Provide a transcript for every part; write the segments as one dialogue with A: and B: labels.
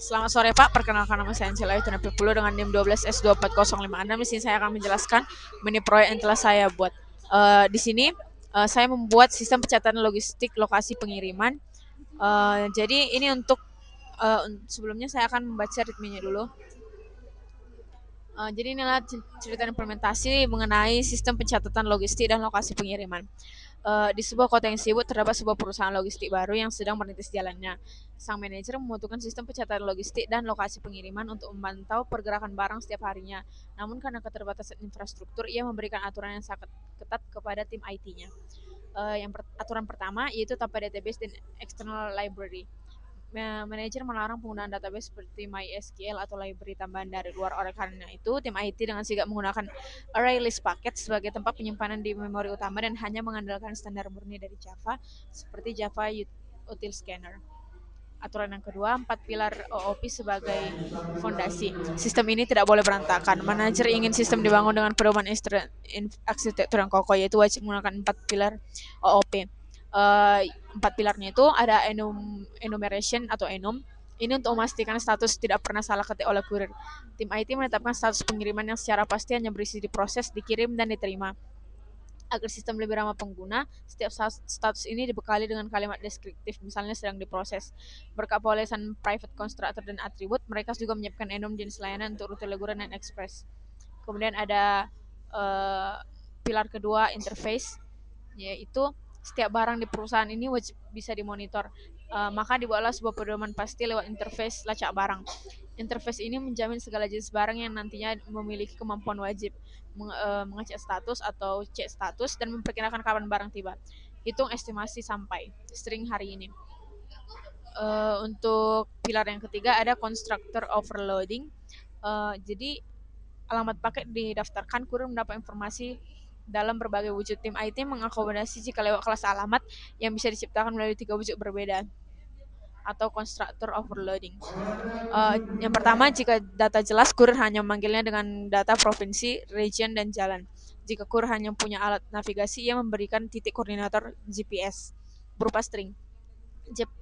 A: Selamat sore Pak, perkenalkan nama saya Angela Ayu Tunapipulu dengan NIM 12S24056. Di sini saya akan menjelaskan mini proyek yang telah saya buat. Di sini saya membuat sistem pencatatan logistik lokasi pengiriman. Jadi ini untuk sebelumnya saya akan membaca ritmenya dulu. Jadi inilah cerita implementasi mengenai sistem pencatatan logistik dan lokasi pengiriman. Di sebuah kota yang sibuk terdapat sebuah perusahaan logistik baru yang sedang merintis jalannya. Sang manajer membutuhkan sistem pencatatan logistik dan lokasi pengiriman untuk memantau pergerakan barang setiap harinya. Namun karena keterbatasan infrastruktur, ia memberikan aturan yang sangat ketat kepada tim IT-nya. Aturan pertama yaitu tanpa database dan external library. Manajer melarang penggunaan database seperti MySQL atau library tambahan dari luar. Oleh karena itu, tim IT dengan sigap menggunakan array list packet sebagai tempat penyimpanan di memori utama dan hanya mengandalkan standar murni dari Java seperti Java Util Scanner. Aturan yang kedua, 4 pilar OOP sebagai fondasi. Sistem ini tidak boleh berantakan. Manajer ingin sistem dibangun dengan pedoman arsitektur yang kokoh, yaitu wajib menggunakan 4 pilar OOP. 4 pilarnya itu ada enumeration atau enum. Ini untuk memastikan status tidak pernah salah ketik oleh kurir. Tim IT menetapkan status pengiriman yang secara pasti hanya berisi diproses, dikirim, dan diterima. Agar sistem lebih ramah pengguna, setiap status ini dibekali dengan kalimat deskriptif, misalnya sedang diproses. Berkat penulisan private constructor dan atribut, mereka juga menyiapkan enum jenis layanan untuk rute reguler dan express. Kemudian ada pilar kedua, interface, yaitu setiap barang di perusahaan ini wajib bisa dimonitor. Maka dibuatlah sebuah pedoman pasti lewat interface lacak barang. Interface ini menjamin segala jenis barang yang nantinya memiliki kemampuan wajib mengecek status atau cek status dan memperkirakan kapan barang tiba. Hitung estimasi sampai string hari ini. Untuk pilar yang ketiga ada constructor overloading. Jadi alamat paket didaftarkan, kurir mendapat informasi dalam berbagai wujud. Tim IT mengakomodasi jika lewat kelas alamat yang bisa diciptakan melalui 3 wujud berbeda atau constructor overloading. Yang pertama, jika data jelas, kurir hanya memanggilnya dengan data provinsi, region, dan jalan. Jika kurir hanya punya alat navigasi, ia memberikan titik koordinator GPS berupa string.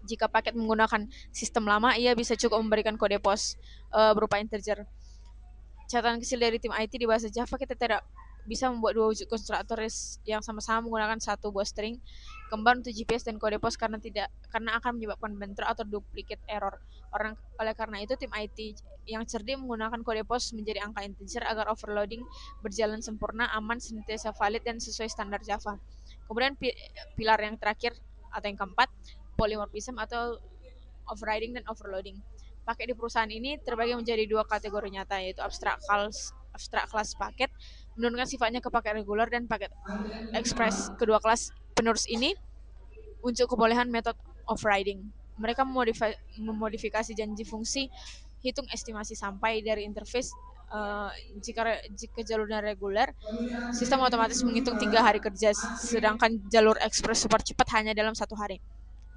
A: Jika paket menggunakan sistem lama, ia bisa cukup memberikan kode pos berupa integer. Catatan kecil dari tim IT di bahasa Java, kita tidak bisa membuat dua wujud konstruktor yang sama-sama menggunakan satu buah string kembar untuk GPS dan kode pos karena akan menyebabkan bentrok atau duplicate error. Oleh karena itu, tim IT yang cerdik menggunakan kode pos menjadi angka integer agar overloading berjalan sempurna, aman, senantiasa valid, dan sesuai standar Java. Kemudian pilar yang terakhir atau yang keempat, polymorphism atau overriding dan overloading. Paket di perusahaan ini terbagi menjadi dua kategori nyata, yaitu abstract class paket menurunkan sifatnya ke paket reguler dan paket express. Kedua kelas penerus ini unjuk kebolehan metode overriding. Mereka memodifikasi janji fungsi hitung estimasi sampai dari interface. Jika jalurnya reguler, sistem otomatis menghitung 3 hari kerja, sedangkan jalur express super cepat hanya dalam 1 hari.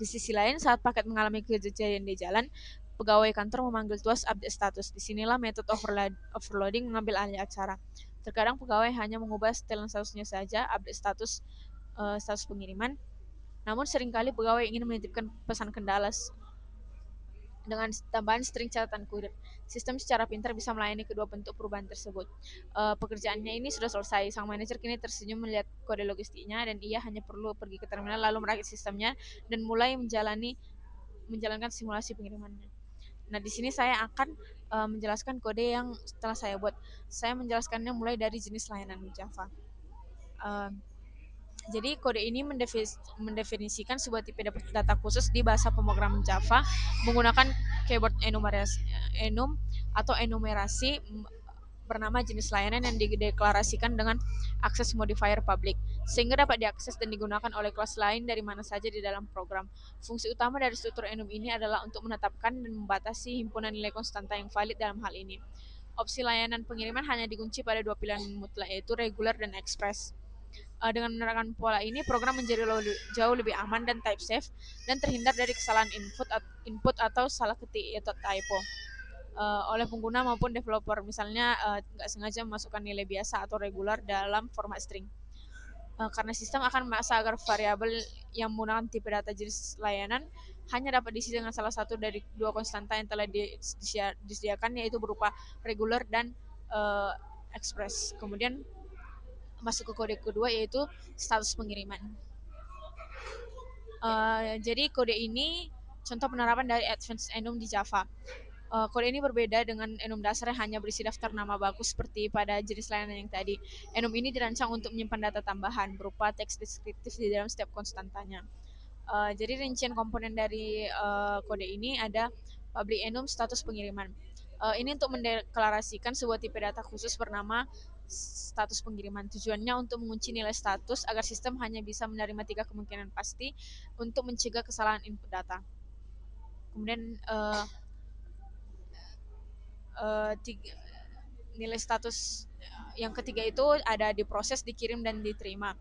A: Di sisi lain, saat paket mengalami kejadian di jalan, pegawai kantor memanggil tuas update status. Disinilah metode overloading mengambil alih acara. Terkadang pegawai hanya mengubah setelan statusnya saja, update status pengiriman. Namun seringkali pegawai ingin menitipkan pesan kendala dengan tambahan string catatan kurir. Sistem secara pintar bisa melayani kedua bentuk perubahan tersebut. Pekerjaannya ini sudah selesai. Sang manajer kini tersenyum melihat kode logistiknya dan ia hanya perlu pergi ke terminal lalu merakit sistemnya dan mulai menjalankan simulasi pengirimannya. Nah, di sini saya akan menjelaskan kode yang setelah saya buat. Saya menjelaskannya mulai dari jenis layanan Java. Jadi kode ini mendefinisikan sebuah tipe data khusus di bahasa pemrograman Java menggunakan keyword enum atau enumerasi bernama jenis layanan yang dideklarasikan dengan akses modifier public, sehingga dapat diakses dan digunakan oleh kelas lain dari mana saja di dalam program. Fungsi utama dari struktur enum ini adalah untuk menetapkan dan membatasi himpunan nilai konstanta yang valid dalam hal ini. Opsi layanan pengiriman hanya dikunci pada dua pilihan mutlak, yaitu regular dan express. Dengan menerapkan pola ini, program menjadi jauh lebih aman dan type safe dan terhindar dari kesalahan input atau salah ketik atau typo oleh pengguna maupun developer, misalnya nggak sengaja memasukkan nilai biasa atau regular dalam format string. karena sistem akan memaksa agar variabel yang menggunakan tipe data jenis layanan hanya dapat diisi dengan salah satu dari dua konstanta yang telah disediakan, yaitu berupa reguler dan uh, express. Kemudian masuk ke kode kedua, yaitu status pengiriman. Jadi kode ini contoh penerapan dari Advanced Enum di Java. Kode ini berbeda dengan enum dasar yang hanya berisi daftar nama baku seperti pada jenis layanan yang tadi. Enum ini dirancang untuk menyimpan data tambahan berupa teks deskriptif di dalam setiap konstantanya. Jadi rincian komponen dari kode ini ada public enum status pengiriman. Ini untuk mendeklarasikan sebuah tipe data khusus bernama status pengiriman. Tujuannya untuk mengunci nilai status agar sistem hanya bisa menerima 3 kemungkinan pasti untuk mencegah kesalahan input data. Kemudian tiga, nilai status yang ketiga itu ada diproses, dikirim, dan diterima.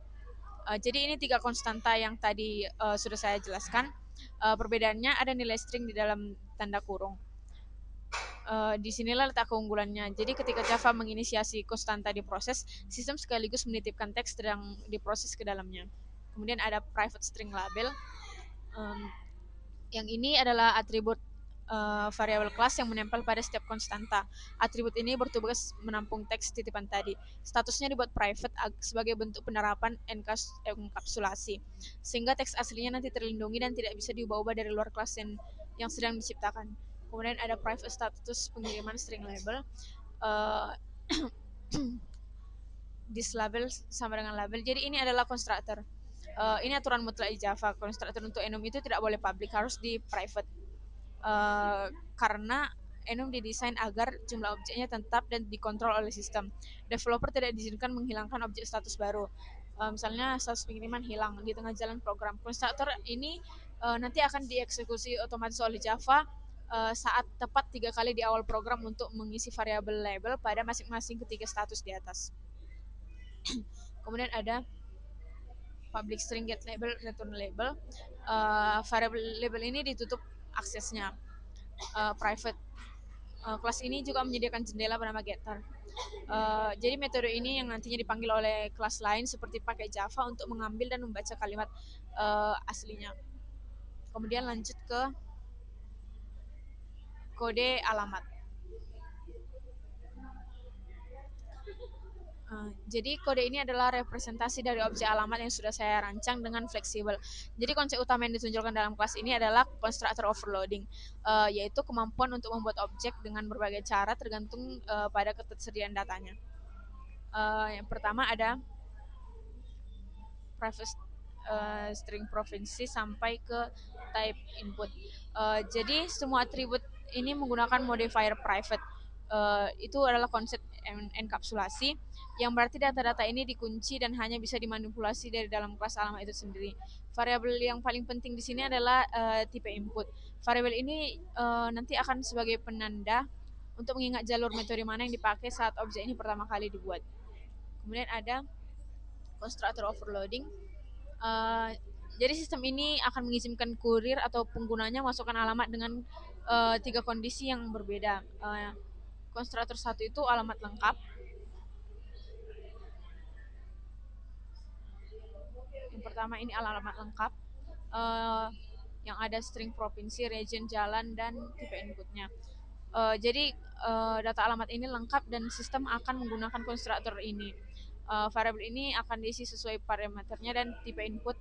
A: Jadi ini 3 konstanta yang tadi sudah saya jelaskan. Perbedaannya ada nilai string di dalam tanda kurung. Di sinilah letak keunggulannya. Jadi ketika Java menginisiasi konstanta diproses, sistem sekaligus menitipkan teks yang diproses ke dalamnya. Kemudian ada private string label. Yang ini adalah atribut variabel kelas yang menempel pada setiap konstanta. Atribut ini bertugas menampung teks titipan tadi. Statusnya dibuat private sebagai bentuk penerapan enkapsulasi, sehingga teks aslinya nanti terlindungi dan tidak bisa diubah-ubah dari luar kelas yang sedang diciptakan. Kemudian ada private status pengiriman string label. Uh, this label sama dengan label. Jadi ini adalah konstruktor. Ini aturan mutlak di Java. Konstruktor untuk enum itu tidak boleh public, harus di private. Karena enum didesain agar jumlah objeknya tetap dan dikontrol oleh sistem. Developer tidak diizinkan menghilangkan objek status baru. Misalnya status pengiriman hilang di tengah jalan program. Konstruktor ini nanti akan dieksekusi otomatis oleh Java saat tepat 3 kali di awal program untuk mengisi variabel label pada masing-masing ketiga status di atas. Kemudian ada public string get label, return label. Variable label ini ditutup aksesnya, private. Kelas ini juga menyediakan jendela bernama getter. Jadi metode ini yang nantinya dipanggil oleh kelas lain seperti pakai Java untuk mengambil dan membaca kalimat aslinya. Kemudian lanjut ke kode alamat. Jadi kode ini adalah representasi dari objek alamat yang sudah saya rancang dengan fleksibel. Jadi konsep utama yang ditunjukkan dalam kelas ini adalah constructor overloading, yaitu kemampuan untuk membuat objek dengan berbagai cara tergantung pada ketersediaan datanya. Yang pertama ada private string provinsi sampai ke type input. Jadi semua atribut ini menggunakan modifier private. Itu adalah konsep enkapsulasi yang berarti data-data ini dikunci dan hanya bisa dimanipulasi dari dalam kelas alamat itu sendiri. Variabel yang paling penting di sini adalah tipe input. Variabel ini nanti akan sebagai penanda untuk mengingat jalur metode mana yang dipakai saat objek ini pertama kali dibuat. Kemudian ada constructor overloading. Jadi sistem ini akan mengizinkan kurir atau penggunanya masukkan alamat dengan 3 kondisi yang berbeda. Konstruktor 1 itu alamat lengkap. Yang pertama ini alamat lengkap, yang ada string provinsi, region, jalan, dan tipe inputnya. Jadi data alamat ini lengkap dan sistem akan menggunakan konstruktor ini. Variabel ini akan diisi sesuai parameternya dan tipe input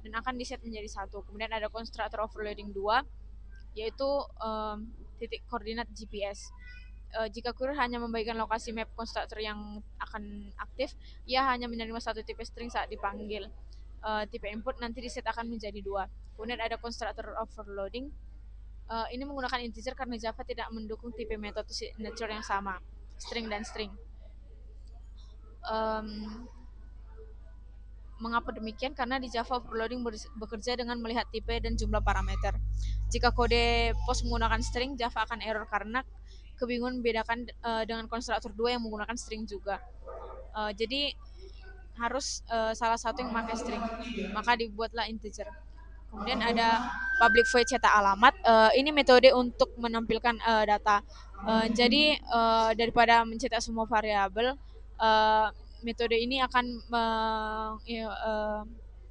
A: dan akan diset menjadi satu. Kemudian ada konstruktor overloading 2, yaitu titik koordinat GPS. Jika kurir hanya membagikan lokasi map konstruktor yang akan aktif, ia hanya menerima satu tipe string saat dipanggil. Tipe input nanti diset akan menjadi 2. Kemudian ada konstruktor overloading. Ini menggunakan integer karena Java tidak mendukung tipe metode signature yang sama, string dan string. Mengapa demikian? Karena di Java overloading bekerja dengan melihat tipe dan jumlah parameter. Jika kode post menggunakan string, Java akan error karena kebingungan membedakan dengan konstruktor 2 yang menggunakan string juga. Jadi harus salah satu yang memakai string, maka dibuatlah integer. Kemudian ada public void cetak alamat. Ini metode untuk menampilkan data. Jadi daripada mencetak semua variabel, metode ini akan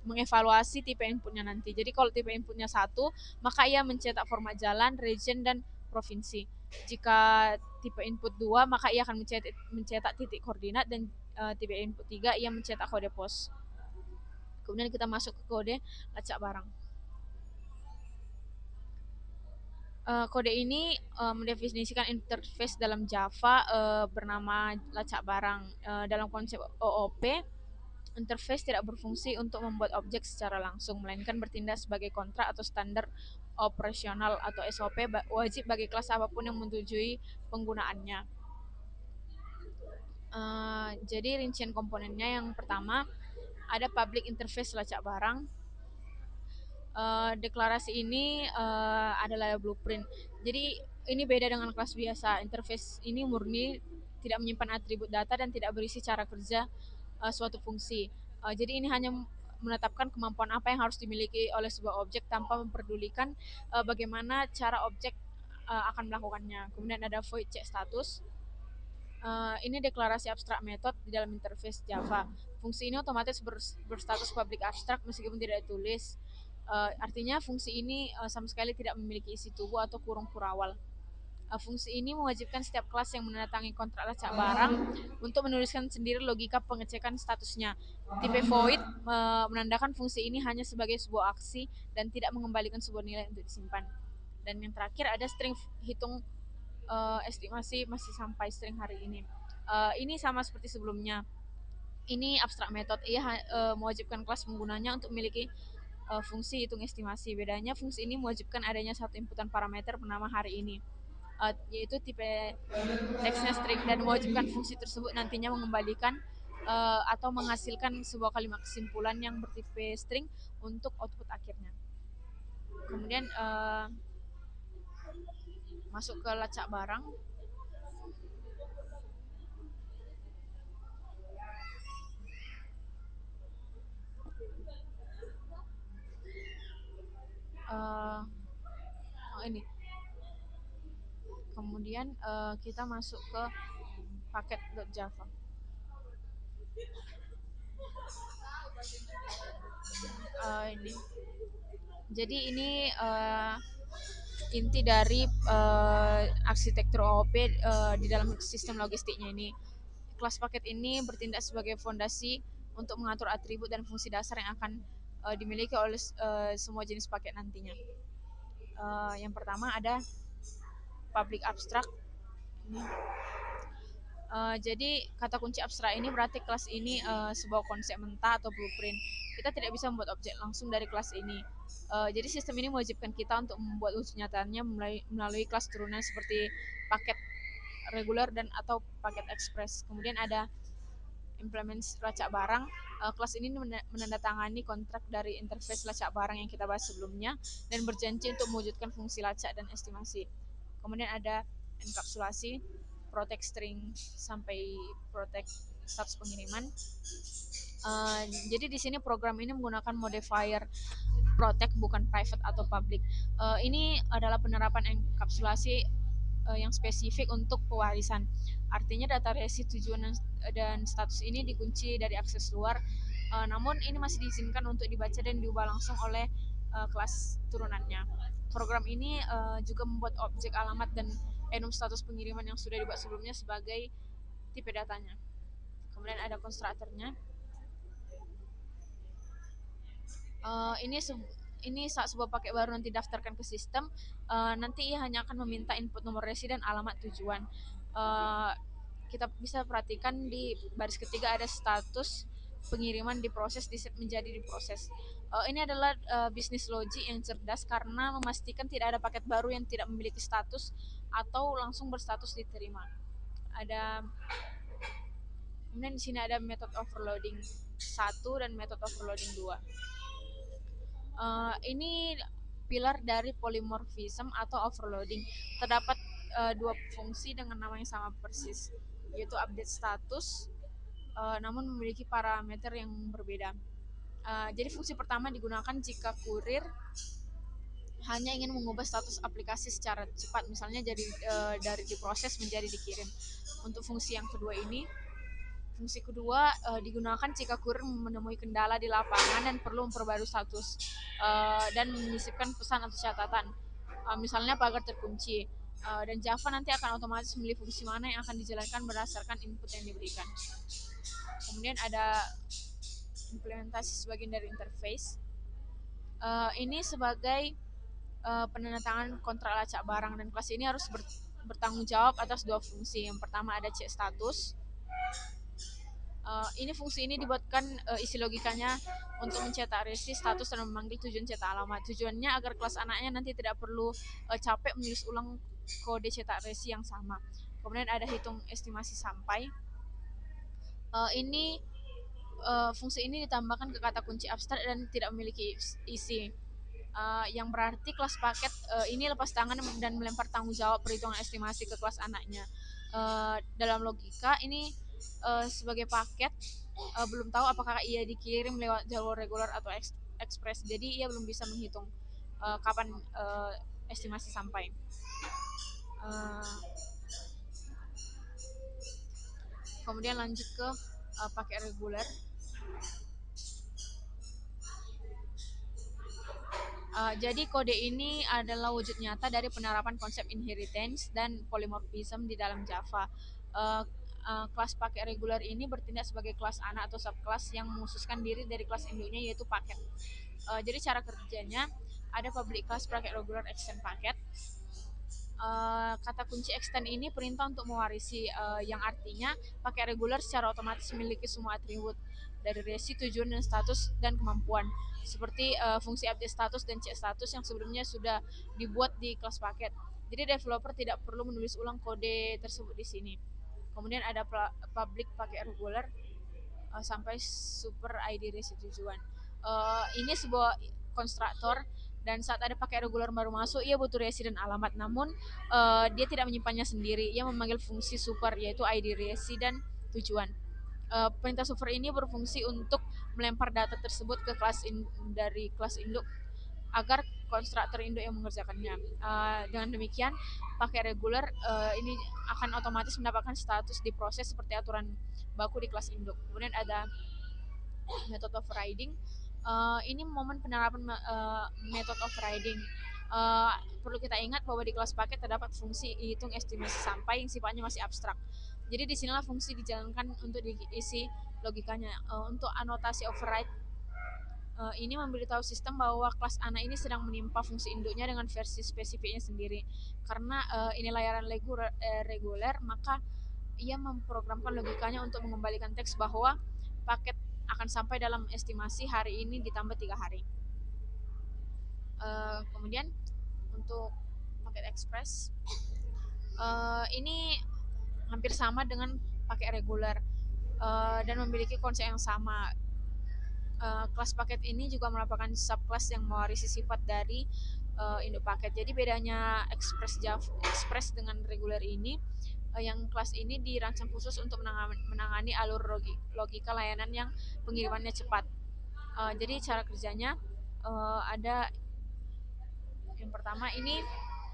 A: mengevaluasi tipe inputnya nanti. Jadi kalau tipe inputnya satu, maka ia mencetak format jalan, region, dan provinsi. Jika tipe input 2, maka ia akan mencetak titik koordinat, dan tipe input 3, ia mencetak kode pos. Kemudian kita masuk ke kode lacak barang. Kode ini mendefinisikan interface dalam Java bernama lacak barang. Dalam konsep OOP, interface tidak berfungsi untuk membuat objek secara langsung, melainkan bertindak sebagai kontrak atau standar operasional atau SOP wajib bagi kelas apapun yang menyetujui penggunaannya. Jadi rincian komponennya yang pertama ada public interface lacak barang. Deklarasi ini adalah blueprint. Jadi ini beda dengan kelas biasa. Interface ini murni tidak menyimpan atribut data dan tidak berisi cara kerja suatu fungsi. Jadi ini hanya menetapkan kemampuan apa yang harus dimiliki oleh sebuah objek tanpa memperdulikan bagaimana cara objek akan melakukannya. Kemudian ada void check status. Ini deklarasi abstrak method di dalam interface Java. Fungsi ini otomatis berstatus public abstract meskipun tidak ditulis. Artinya fungsi ini sama sekali tidak memiliki isi tubuh atau kurung kurawal. Fungsi ini mewajibkan setiap kelas yang menandatangani kontrak lacak barang untuk menuliskan sendiri logika pengecekan statusnya. Tipe void menandakan fungsi ini hanya sebagai sebuah aksi dan tidak mengembalikan sebuah nilai untuk disimpan. Dan yang terakhir ada string hitung estimasi masih sampai string hari ini. Ini sama seperti sebelumnya. Ini abstrak method. Ia mewajibkan kelas penggunanya untuk memiliki fungsi hitung estimasi. Bedanya fungsi ini mewajibkan adanya satu inputan parameter bernama hari ini, yaitu tipe teksnya string, dan mewajibkan fungsi tersebut nantinya mengembalikan atau menghasilkan sebuah kalimat kesimpulan yang bertipe string untuk output akhirnya. Kemudian masuk ke lacak barang. Ini kemudian kita masuk ke paket.java. Ini jadi ini inti dari arsitektur OOP di dalam sistem logistiknya ini. Kelas paket ini bertindak sebagai fondasi untuk mengatur atribut dan fungsi dasar yang akan dimiliki oleh semua jenis paket nantinya. Yang pertama ada public abstract. Jadi kata kunci abstrak ini berarti kelas ini sebuah konsep mentah atau blueprint. Kita tidak bisa membuat objek langsung dari kelas ini. Jadi sistem ini mewajibkan kita untuk membuat wujud nyatanya melalui kelas turunan seperti paket reguler dan atau paket express. Kemudian ada implement lacak barang. Kelas ini menandatangani kontrak dari interface lacak barang yang kita bahas sebelumnya dan berjanji untuk mewujudkan fungsi lacak dan estimasi. Kemudian ada enkapsulasi, protect string sampai protect status pengiriman. Jadi di sini program ini menggunakan modifier protect bukan private atau public. Ini adalah penerapan enkapsulasi yang spesifik untuk pewarisan. Artinya data resi tujuan dan status ini dikunci dari akses luar. Namun ini masih diizinkan untuk dibaca dan diubah langsung oleh kelas turunannya. Program ini juga membuat objek alamat dan enum status pengiriman yang sudah dibuat sebelumnya sebagai tipe datanya. Kemudian ada konstruktornya. Ini saat sebuah paket baru nanti daftarkan ke sistem, nanti ia hanya akan meminta input nomor resi dan alamat tujuan. Kita bisa perhatikan di baris ketiga ada status pengiriman diproses, di set menjadi diproses. Ini adalah bisnis logic yang cerdas karena memastikan tidak ada paket baru yang tidak memiliki status atau langsung berstatus diterima. Kemudian di sini ada method overloading 1 dan method overloading 2. Ini pilar dari polymorphism atau overloading. Terdapat dua fungsi dengan nama yang sama persis, yaitu update status, namun memiliki parameter yang berbeda. Jadi fungsi pertama digunakan jika kurir hanya ingin mengubah status aplikasi secara cepat, misalnya dari diproses menjadi dikirim. Untuk fungsi yang kedua ini Fungsi kedua digunakan jika kurir menemui kendala di lapangan dan perlu memperbarui status dan menyisipkan pesan atau catatan. Misalnya pagar terkunci. Dan Java nanti akan otomatis memilih fungsi mana yang akan dijalankan berdasarkan input yang diberikan. Kemudian ada implementasi sebagian dari interface. Ini sebagai penandatangan kontrak lacak barang, dan kelas ini harus bertanggung jawab atas dua fungsi. Yang pertama ada cek status. Ini fungsi ini dibuatkan isi logikanya untuk mencetak resi status dan memanggil tujuan cetak alamat. Tujuannya agar kelas anaknya nanti tidak perlu capek menulis ulang kode cetak resi yang sama. Kemudian ada hitung estimasi sampai. Ini fungsi ini ditambahkan ke kata kunci abstrak dan tidak memiliki isi. Yang berarti kelas paket ini lepas tangan dan melempar tanggung jawab perhitungan estimasi ke kelas anaknya. Dalam logika ini sebagai paket belum tahu apakah ia dikirim lewat jalur reguler atau ekspres, jadi ia belum bisa menghitung kapan estimasi sampai. Uh, Kemudian lanjut ke paket reguler. Jadi kode ini adalah wujud nyata dari penerapan konsep inheritance dan polymorphism di dalam Java. Uh, Kelas paket reguler ini bertindak sebagai kelas anak atau subkelas yang mengkhususkan diri dari kelas induknya, yaitu paket. Jadi cara kerjanya ada public class paket regular extend paket. Kata kunci extend ini perintah untuk mewarisi, yang artinya paket reguler secara otomatis memiliki semua atribut dari resi, tujuan, dan status dan kemampuan, seperti fungsi update status dan cek status yang sebelumnya sudah dibuat di kelas paket. Jadi developer tidak perlu menulis ulang kode tersebut di sini. Kemudian ada public paket regular sampai super ID resi tujuan. Ini sebuah konstruktor, dan saat ada pakai regular baru masuk ia butuh resi dan alamat, namun dia tidak menyimpannya sendiri, ia memanggil fungsi super yaitu ID resi dan tujuan. Perintah super ini berfungsi untuk melempar data tersebut ke dari kelas induk agar konstruktor induk yang mengerjakannya. Dengan demikian, pakai regular ini akan otomatis mendapatkan status diproses seperti aturan baku di kelas induk. Kemudian ada method overriding. Ini momen penerapan method overriding. Perlu kita ingat bahwa di kelas paket terdapat fungsi hitung estimasi sampai yang sifatnya masih abstrak. Jadi disinilah fungsi dijalankan untuk diisi logikanya. Untuk anotasi override ini memberitahu sistem bahwa kelas anak ini sedang menimpa fungsi induknya dengan versi spesifiknya sendiri. Karena ini layanan reguler, maka ia memprogramkan logikanya untuk mengembalikan teks bahwa paket akan sampai dalam estimasi hari ini ditambah 3 hari. Kemudian untuk paket ekspres ini hampir sama dengan paket reguler dan memiliki konsep yang sama. Kelas paket ini juga merupakan subclass yang mewarisi sifat dari induk paket. Jadi bedanya Express dengan reguler ini, yang kelas ini dirancang khusus untuk menangani alur logika layanan yang pengirimannya cepat. Jadi cara kerjanya ada yang pertama ini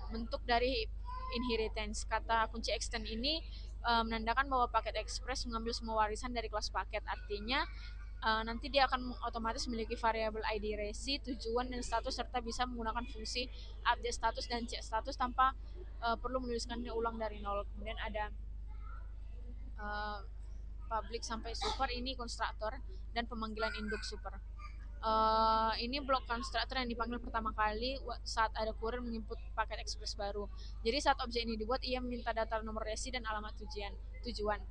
A: bentuk dari inheritance. Kata kunci extend ini menandakan bahwa paket express mengambil semua warisan dari kelas paket. Artinya nanti dia akan otomatis memiliki variabel ID resi, tujuan, dan status, serta bisa menggunakan fungsi update status dan cek status tanpa perlu menuliskannya ulang dari nol. Kemudian ada public sampai super, ini konstruktor dan pemanggilan induk super. Ini blok konstruktor yang dipanggil pertama kali saat ada kurir menginput paket ekspres baru. Jadi saat objek ini dibuat, ia meminta data nomor resi dan alamat tujuan.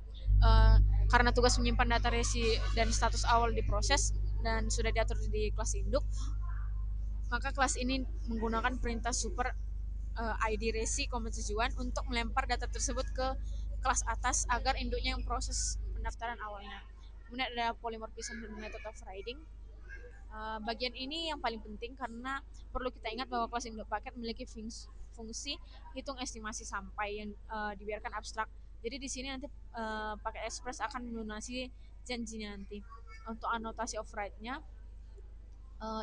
A: Karena tugas menyimpan data resi dan status awal diproses dan sudah diatur di kelas induk, maka kelas ini menggunakan perintah super ID resi, tujuan untuk melempar data tersebut ke kelas atas agar induknya yang proses pendaftaran awalnya. Kemudian ada polymorphism dan method of riding. Bagian ini yang paling penting karena perlu kita ingat bahwa kelas induk paket memiliki fungsi hitung estimasi sampai yang dibiarkan abstrak. Jadi di sini nanti paket express akan melunasi janjinya nanti. Untuk anotasi override-nya,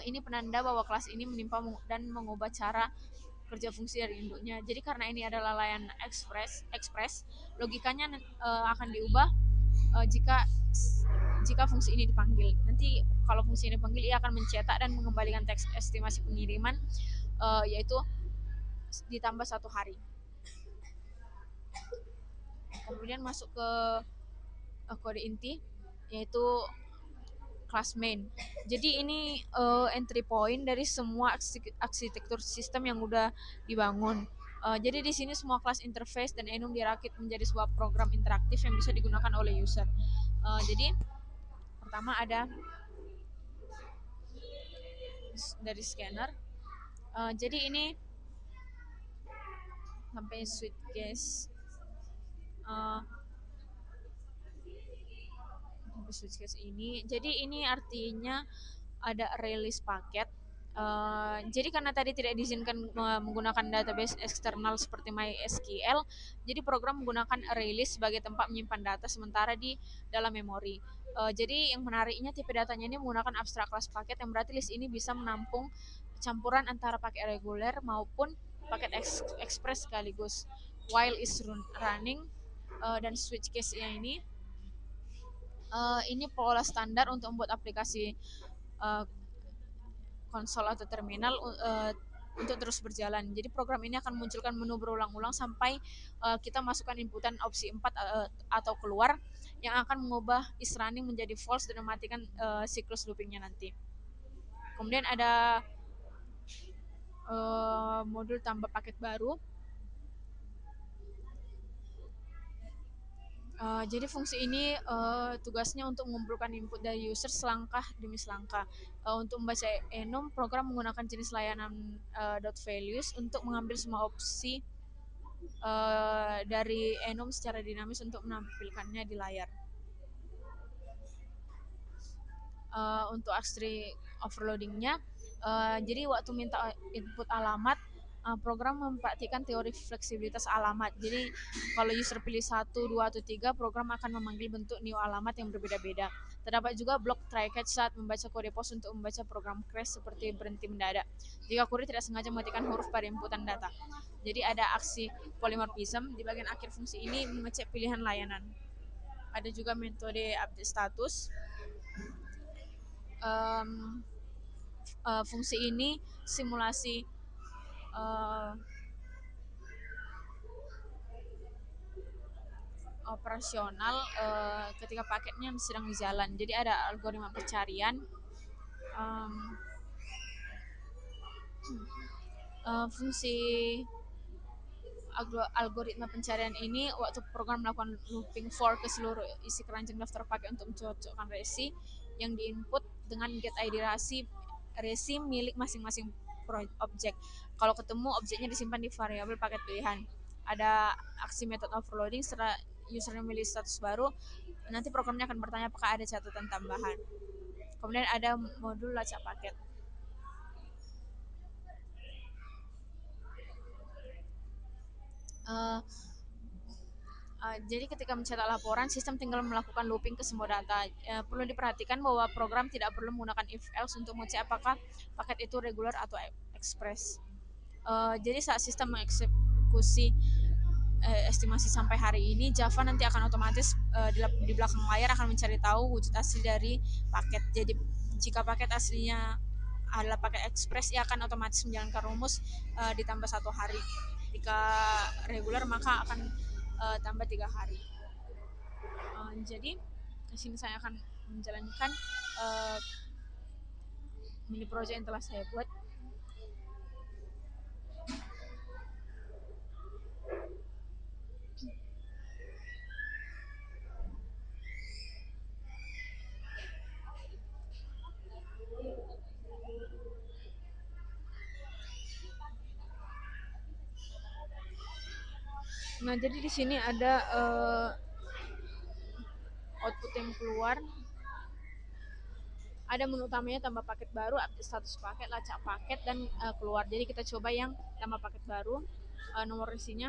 A: ini penanda bahwa kelas ini menimpa dan mengubah cara kerja fungsi dari induknya. Jadi karena ini adalah layanan express, logikanya akan diubah jika jika fungsi ini dipanggil. Nanti kalau fungsi ini dipanggil, ia akan mencetak dan mengembalikan teks estimasi pengiriman, yaitu ditambah 1 hari. Kemudian masuk ke kode inti, yaitu class main. Jadi ini entry point dari semua arsitektur sistem yang udah dibangun. Jadi di sini semua kelas interface dan enum dirakit menjadi sebuah program interaktif yang bisa digunakan oleh user. Jadi pertama ada dari scanner. Jadi ini sampai switchcase. Uh, switchcase ini. Jadi ini artinya ada release paket. Jadi karena tadi tidak diizinkan menggunakan database eksternal seperti MySQL, jadi program menggunakan release sebagai tempat menyimpan data sementara di dalam memori. Jadi yang menariknya tipe datanya ini menggunakan abstrak class paket, yang berarti list ini bisa menampung campuran antara paket reguler maupun paket express sekaligus. While is running, dan switch case ini pola standar untuk membuat aplikasi uh, konsol atau terminal untuk terus berjalan. Jadi program ini akan munculkan menu berulang-ulang sampai kita masukkan inputan opsi 4 atau keluar, yang akan mengubah is running menjadi false dan mematikan siklus loopingnya nanti. Kemudian ada modul tambah paket baru. Jadi fungsi ini tugasnya untuk mengumpulkan input dari user selangkah demi selangkah. Untuk membaca enum, program menggunakan jenis layanan .values untuk mengambil semua opsi dari enum secara dinamis untuk menampilkannya di layar. Untuk aksi overloadingnya, jadi waktu minta input alamat, program mempraktikkan teori fleksibilitas alamat. Jadi kalau user pilih 1, 2, atau 3, program akan memanggil bentuk new alamat yang berbeda-beda. Terdapat juga blok try catch saat membaca kode pos untuk membaca program crash seperti berhenti mendadak jika kurir tidak sengaja mematikan huruf pada inputan data. Jadi ada aksi polymorphism. Di bagian akhir fungsi ini mengecek pilihan layanan. Ada juga metode update status. um, Fungsi ini simulasi uh, operasional ketika paketnya sedang di jalan. Jadi ada algoritma pencarian. um, Fungsi algoritma pencarian ini waktu program melakukan looping for ke seluruh isi keranjang daftar paket untuk mencocokkan resi yang diinput dengan get ID resi milik masing-masing objek. Kalau ketemu, objeknya disimpan di variabel paket pilihan. Ada aksi method overloading. Setelah user memilih status baru, nanti programnya akan bertanya apakah ada catatan tambahan. Kemudian ada modul lacak paket. Uh, jadi ketika mencetak laporan, sistem tinggal melakukan looping ke semua data. Perlu diperhatikan bahwa program tidak perlu menggunakan if else untuk mengecek apakah paket itu reguler atau express. Jadi saat sistem mengeksekusi estimasi sampai hari ini, Java nanti akan otomatis di belakang layar akan mencari tahu wujud asli dari paket. Jadi jika paket aslinya adalah paket express, ia akan otomatis menjalankan rumus ditambah 1 hari. Jika reguler maka akan tambah 3 hari. Jadi di sini saya akan menjalankan mini project yang telah saya buat. Nah, jadi di sini ada output yang keluar. Ada menu utamanya tambah paket baru, update status paket, lacak paket, dan keluar. Jadi kita coba yang tambah paket baru. Nomor isinya.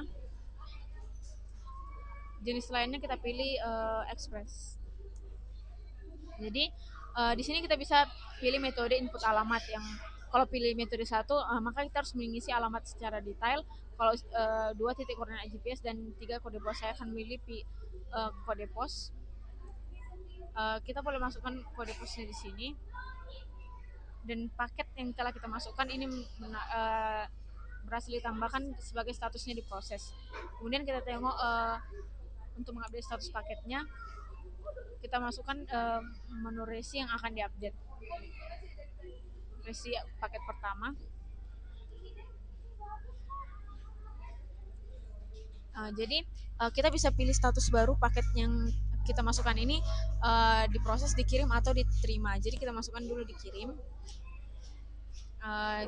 A: Jenis lainnya kita pilih express. Jadi di sini kita bisa pilih metode input alamat. Yang kalau pilih metode 1, maka kita harus mengisi alamat secara detail. Kalau 2, titik koordinat GPS, dan 3, kode pos. Saya akan pilih kode pos. Kita boleh masukkan kode posnya di sini, dan paket yang telah kita masukkan ini berhasil ditambahkan sebagai statusnya diproses. Kemudian kita tengok untuk mengupdate status paketnya, kita masukkan menu resi yang akan diupdate. Resi paket pertama. Jadi kita bisa pilih status baru paket yang kita masukkan ini diproses, dikirim atau diterima. Jadi kita masukkan dulu dikirim.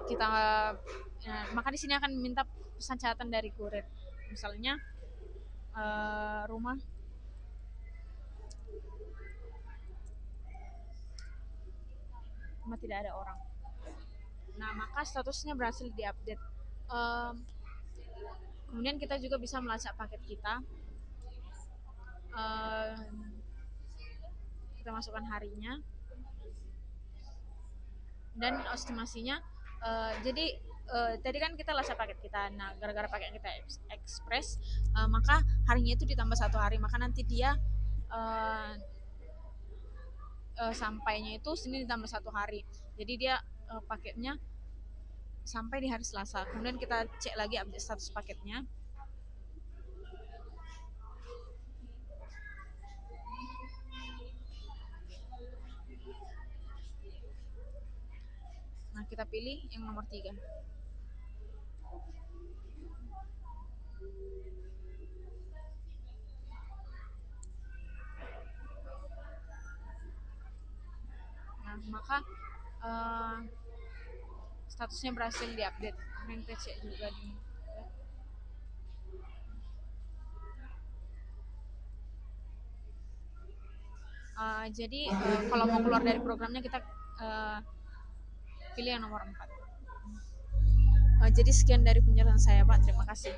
A: Kita maka di sini akan minta pesan catatan dari kurir. Misalnya rumah tidak ada orang. Nah, maka statusnya berhasil diupdate. Um, Kemudian kita juga bisa melacak paket kita. Uh, kita masukkan harinya dan estimasinya. Jadi tadi kan kita lacak paket kita. Nah, gara-gara paket kita ekspres, maka harinya itu ditambah 1 hari. Maka nanti dia sampainya itu Senin ditambah 1 hari. Jadi dia paketnya sampai di hari Selasa. Kemudian kita cek lagi update status paketnya. Nah, kita pilih yang nomor 3. Nah, maka uh, statusnya berhasil diupdate. Kemudian kita cek juga di jadi kalau mau keluar dari programnya kita pilih yang nomor 4. Jadi sekian dari penjelasan saya, Pak. Terima kasih.